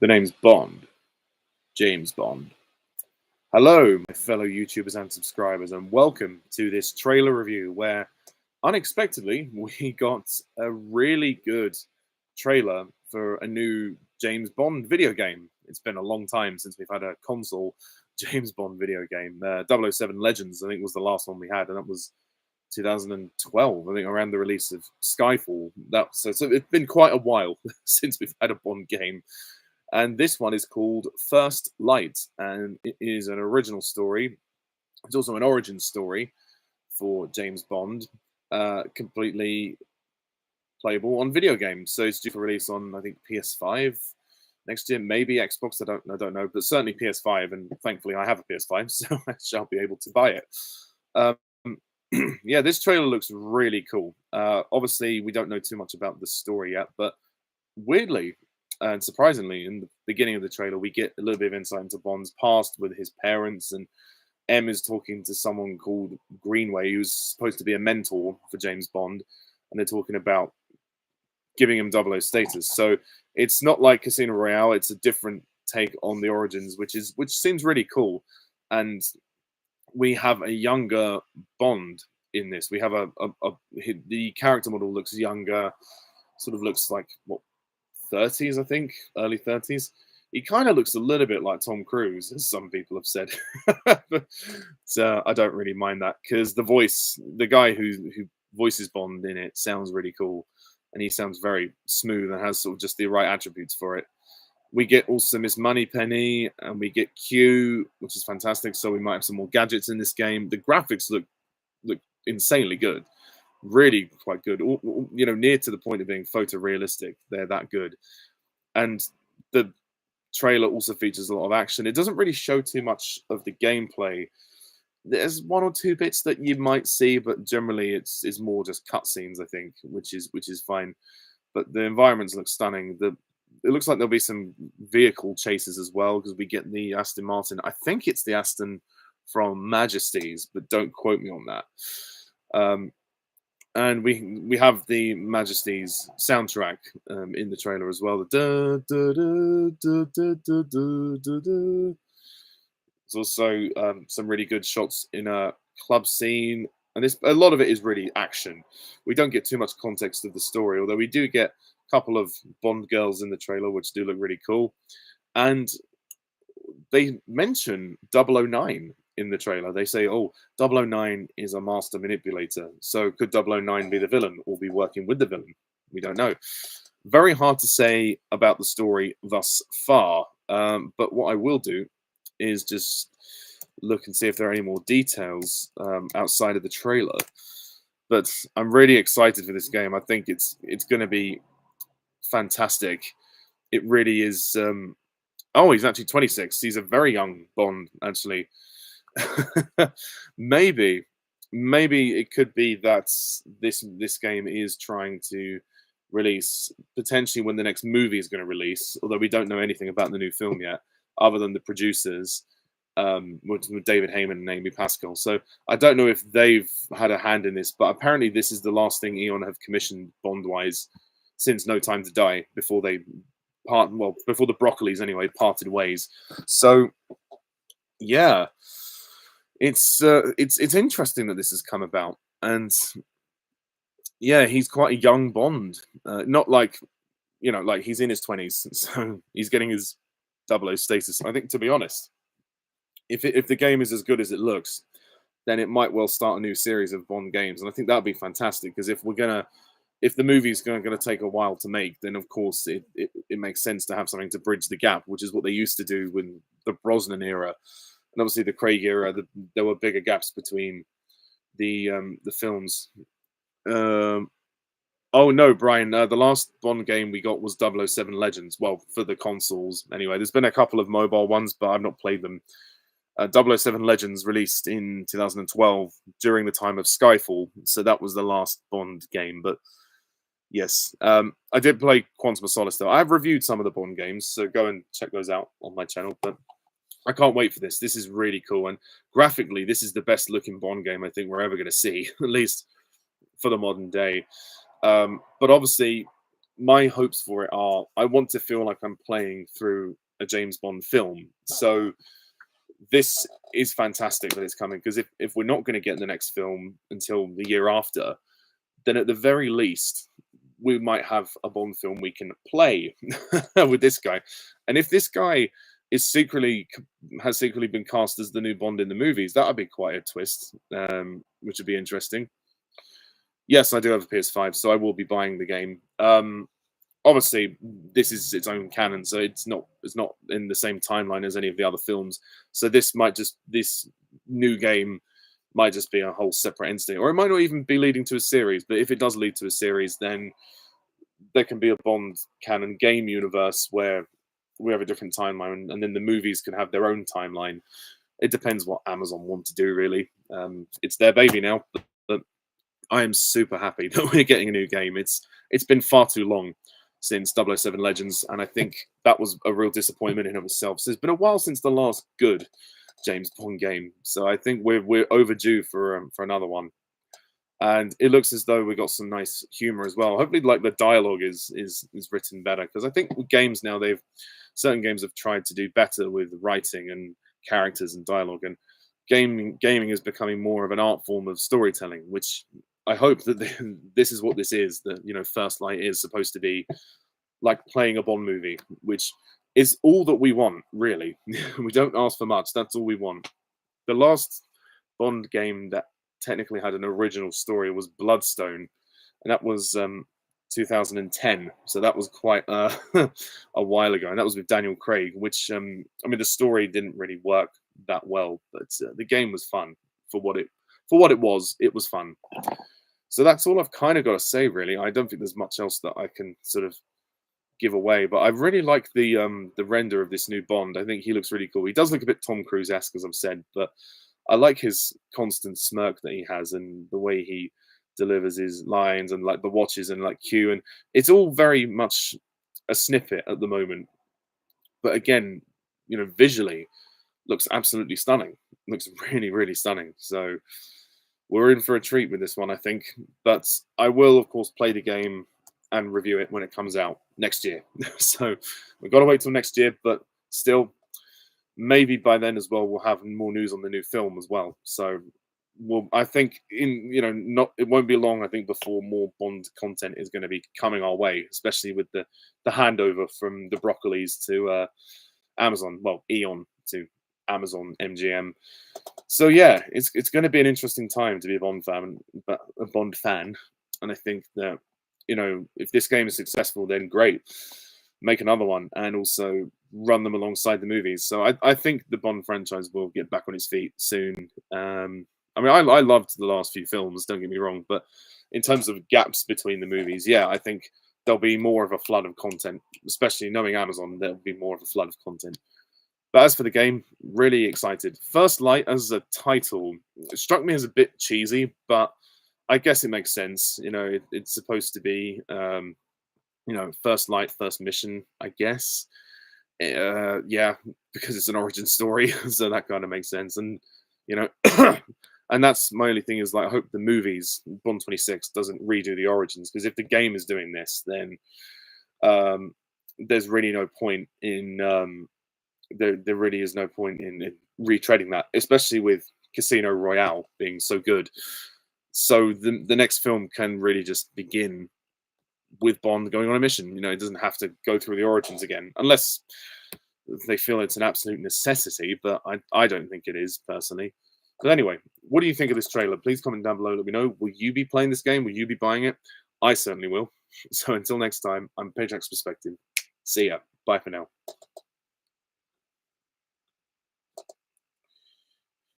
The name's Bond, James Bond. Hello, my fellow YouTubers and subscribers, and welcome to this trailer review where unexpectedly we got a really good trailer for a new James Bond video game. It's been a long time since we've had a console James Bond video game. 007 Legends, I think, was the last one we had, and that was 2012, I think, around the release of Skyfall. So it's been quite a while since we've had a Bond game. And this one is called First Light, and it is an original story. It's also an origin story for James Bond, completely playable on video games. So it's due for release on, I think, PS5 next year, maybe Xbox. I don't know, but certainly PS5. And thankfully, I have a PS5, so I shall be able to buy it. Um, yeah, this trailer looks really cool. Obviously, we don't know too much about the story yet, but weirdly and surprisingly, in the beginning of the trailer, we get a little bit of insight into Bond's past with his parents, and M is talking to someone called Greenway, who's supposed to be a mentor for James Bond, and they're talking about giving him 00 status. So it's not like Casino Royale; it's a different take on the origins, which seems really cool. And we have a younger Bond in this. We have the character model looks younger, sort of looks like what, 30s, I think, early 30s. He kind of looks a little bit like Tom Cruise, as some people have said. So I don't really mind that because the guy who voices Bond in it sounds really cool, and he sounds very smooth and has sort of just the right attributes for it. We get also Miss Moneypenny, and we get Q, which is fantastic. So we might have some more gadgets in this game. The graphics look insanely good, really quite good. Near to the point of being photorealistic. They're that good, and the trailer also features a lot of action. It doesn't really show too much of the gameplay. There's one or two bits that you might see, but generally it's more just cutscenes, I think, which is fine. But the environments look stunning. It looks like there'll be some vehicle chases as well, because we get the Aston Martin. I think it's the Aston from Majesties, but don't quote me on that. And we have the Majesties soundtrack in the trailer as well. There's also some really good shots in a club scene, and a lot of it is really action. We don't get too much context of the story, although we do get a couple of Bond girls in the trailer, which do look really cool. And they mention 009 in the trailer. They say, oh, 009 is a master manipulator. So could 009 be the villain or be working with the villain? We don't know. Very hard to say about the story thus far. But what I will do is just look and see if there are any more details outside of the trailer. But I'm really excited for this game. I think it's going to be fantastic. It really is. Oh, he's actually 26. He's a very young Bond, actually. maybe it could be that this game is trying to release potentially when the next movie is going to release, although we don't know anything about the new film yet, other than the producers, with David Heyman and Amy Pascal. So I don't know if they've had a hand in this, but apparently this is the last thing Eon have commissioned Bond-wise since No Time to Die, before they before the Broccolis anyway parted ways. So yeah, it's interesting that this has come about. And yeah, he's quite a young Bond, not like like he's in his 20s, so he's getting his 00 status. I think, to be honest, if the game is as good as it looks, then it might well start a new series of Bond games, and I think that'd be fantastic. Because if the movie's going to take a while to make, then of course it makes sense to have something to bridge the gap, which is what they used to do with the Brosnan era. And obviously the Craig era, there were bigger gaps between the films. Oh no, Brian, the last Bond game we got was 007 Legends. Well, for the consoles anyway. There's been a couple of mobile ones, but I've not played them. 007 Legends released in 2012 during the time of Skyfall, so that was the last Bond game. But yes, I did play Quantum of Solace though. I've reviewed some of the Bond games, so go and check those out on my channel. But I can't wait for this. This is really cool, and graphically, this is the best looking Bond game I think we're ever going to see, at least for the modern day. But obviously, my hopes for it are I want to feel like I'm playing through a James Bond film. So this is fantastic that it's coming, because if we're not going to get the next film until the year after, then at the very least we might have a Bond film we can play with this guy. And if this guy is secretly been cast as the new Bond in the movies, that would be quite a twist, which would be interesting. Yes, I do have a PS5, so I will be buying the game. Obviously, this is its own canon, so it's not in the same timeline as any of the other films. So this new game might just be a whole separate entity, or it might not even be leading to a series. But if it does lead to a series, then there can be a Bond canon game universe where we have a different timeline, and then the movies can have their own timeline. It depends what Amazon want to do, really. It's their baby now, but I am super happy that we're getting a new game. It's been far too long since 007 Legends, and I think that was a real disappointment in of itself. So it's been a while since the last good James Bond game, so I think we're overdue for another one. And it looks as though we got some nice humor as well. Hopefully, like the dialogue is written better, because I think with games now, certain games have tried to do better with writing and characters and dialogue, and gaming is becoming more of an art form of storytelling, which I hope that this is what this is. That First Light is supposed to be like playing a Bond movie, which is all that we want, really. We don't ask for much. That's all we want. The last Bond game that technically had an original story was Bloodstone, and that was 2010. So that was quite a while ago, and that was with Daniel Craig. Which I mean, the story didn't really work that well, but the game was fun for what it was. It was fun. So that's all I've kind of got to say, really. I don't think there's much else that I can sort of give away, but I really like the render of this new Bond. I think he looks really cool. He does look a bit Tom Cruise-esque, as I've said, but I like his constant smirk that he has, and the way he delivers his lines, and like the watches and like Q, and it's all very much a snippet at the moment. But again, visually looks absolutely stunning. Looks really, really stunning. So we're in for a treat with this one, I think. But I will, of course, play the game and review it when it comes out next year. So we've got to wait till next year, but still, maybe by then as well, we'll have more news on the new film as well. So I think it won't be long, I think, before more Bond content is going to be coming our way, especially with the handover from the Broccolis to Amazon, well, Eon to Amazon MGM. So yeah, it's going to be an interesting time to be a Bond fan, and I think that if this game is successful, then great, make another one, and also run them alongside the movies. So I think the Bond franchise will get back on its feet soon. I mean, I loved the last few films, don't get me wrong, but in terms of gaps between the movies, yeah, I think there'll be more of a flood of content, especially knowing Amazon, there'll be more of a flood of content. But as for the game, really excited. First Light as a title, it struck me as a bit cheesy, but I guess it makes sense. It's supposed to be, First Light, first mission, I guess. Yeah, because it's an origin story, so that kind of makes sense. And and that's my only thing, is like, I hope the movies, Bond 26, doesn't redo the origins, because if the game is doing this, then there's really no point in there really is no point in retreading that, especially with Casino Royale being so good. So the next film can really just begin with Bond going on a mission. It doesn't have to go through the origins again, unless they feel it's an absolute necessity, but I don't think it is, personally. But anyway, what do you think of this trailer? Please comment down below. Let me know. Will you be playing this game? Will you be buying it? I certainly will. So until next time, I'm Pajak's Perspective. See ya. Bye for now.